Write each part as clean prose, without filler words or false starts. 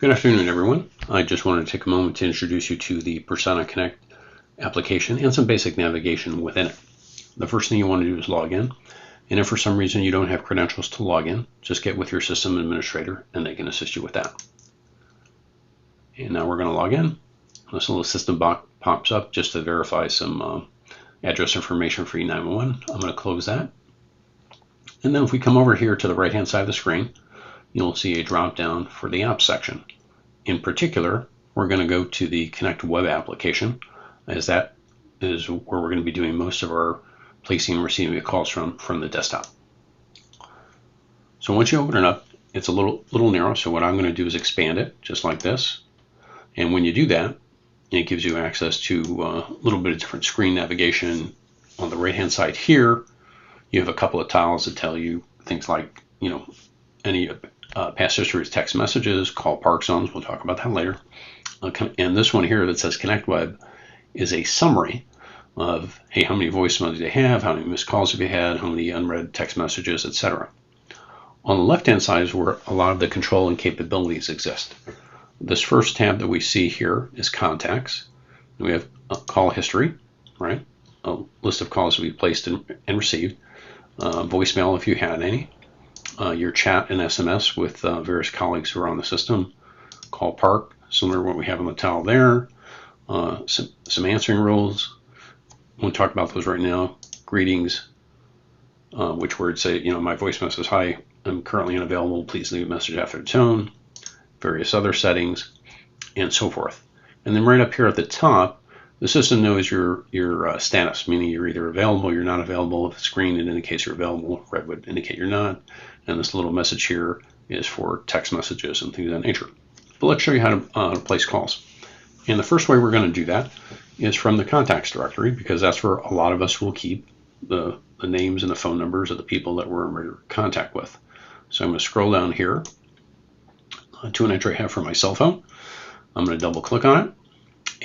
Good afternoon, everyone. I just wanted to take a moment to introduce you to the Persona Connect application and some basic navigation within it. The first thing you want to do is log in. And if for some reason you don't have credentials to log in, just get with your system administrator and they can assist you with that. And now we're going to log in. This little system box pops up just to verify some address information for E911. I'm going to close that. And then if we come over here to the right-hand side of the screen, you'll see a drop down for the apps section. In particular, we're going to go to the Connect web application, as that is where we're going to be doing most of our placing and receiving calls from the desktop. So once you open it up, it's a little narrow, so what I'm going to do is expand it just like this. And when you do that, it gives you access to a little bit of different screen navigation. On the right hand side here, you have a couple of tiles that tell you things like, any past history of text messages, call park zones. We'll talk about that later. And this one here that says Connect Web is a summary of, hey, how many voicemails do you have? How many missed calls have you had? How many unread text messages, etc. On the left-hand side is where a lot of the control and capabilities exist. This first tab that we see here is contacts. We have call history, right? A list of calls that we placed and received. Voicemail if you had any. Your chat and SMS with various colleagues who are on the system. Call park, similar to what we have on the tile there. Some answering rules. We'll talk about those right now. Greetings, which words say, my voice message, hi, I'm currently unavailable, please leave a message after the tone. Various other settings, and so forth. And then right up here at the top, the system knows your status, meaning you're either available, you're not available. If it's green, it indicates you're available. Red would indicate you're not. And this little message here is for text messages and things of that nature. But let's show you how to place calls. And the first way we're going to do that is from the contacts directory, because that's where a lot of us will keep the names and the phone numbers of the people that we're in regular contact with. So I'm going to scroll down here to an entry I have for my cell phone. I'm going to double click on it,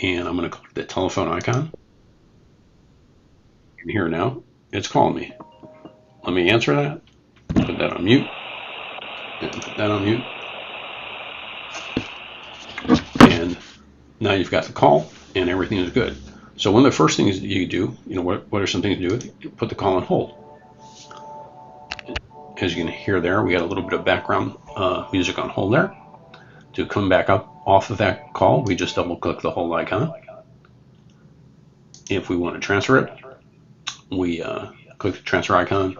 and I'm going to click the telephone icon. And here now, it's calling me. Let me answer that. Put that on mute. And put that on mute. And now you've got the call, and everything is good. So one of the first things that you do, what are some things to do? You put the call on hold. As you can hear there, we got a little bit of background music on hold there. To come back up off of that call, we just double click the hold icon. If we want to transfer it, we click the transfer icon,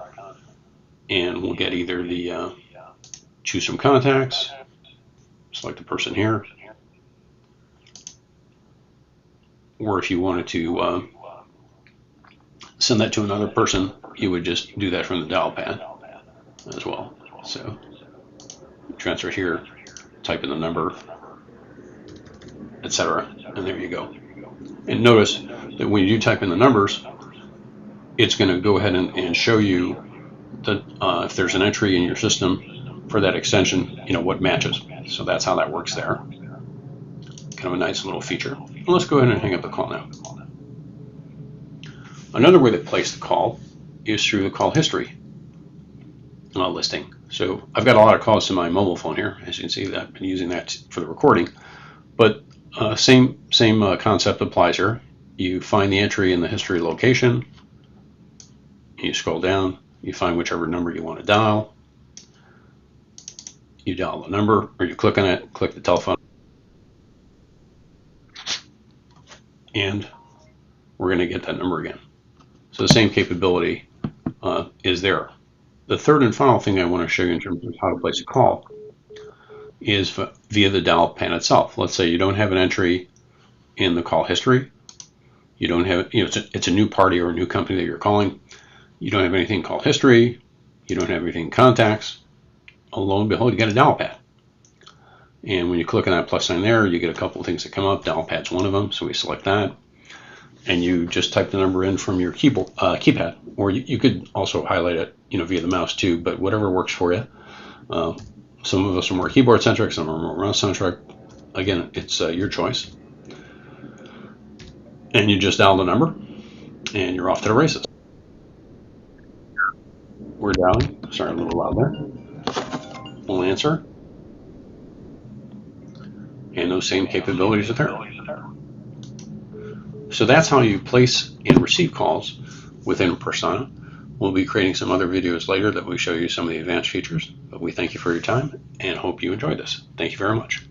and we'll get either the choose from contacts, select the person here, or if you wanted to send that to another person, you would just do that from the dial pad as well. So transfer here, type in the number, etc., and there you go. And notice that when you do type in the numbers, it's going to go ahead and show you that if there's an entry in your system for that extension, what matches. So that's how that works there. Kind of a nice little feature. Well, let's go ahead and hang up the call now. Another way to place the call is through the call history listing. So I've got a lot of calls to my mobile phone here. As you can see, that I've been using that for the recording. But same concept applies here. You find the entry in the history location. You scroll down. You find whichever number you want to dial. You dial the number, or you click on it, click the telephone. And we're going to get that number again. So the same capability is there. The third and final thing I want to show you in terms of how to place a call is via the dial pad itself. Let's say you don't have an entry in the call history. You don't have, it's a new party or a new company that you're calling. You don't have anything called history. You don't have anything in contacts. Lo and behold, you get a dial pad. And when you click on that plus sign there, you get a couple of things that come up. Dial pad's one of them, so we select that. And you just type the number in from your keypad, or you could also highlight it, via the mouse too. But whatever works for you. Some of us are more keyboard centric, some are more mouse centric. Again, it's your choice. And you just dial the number, and you're off to the races. We're dialing. Sorry, a little loud there. We'll answer. and those same capabilities are there. So that's how you place and receive calls within Persona. We'll be creating some other videos later that will show you some of the advanced features, but we thank you for your time and hope you enjoyed this. Thank you very much.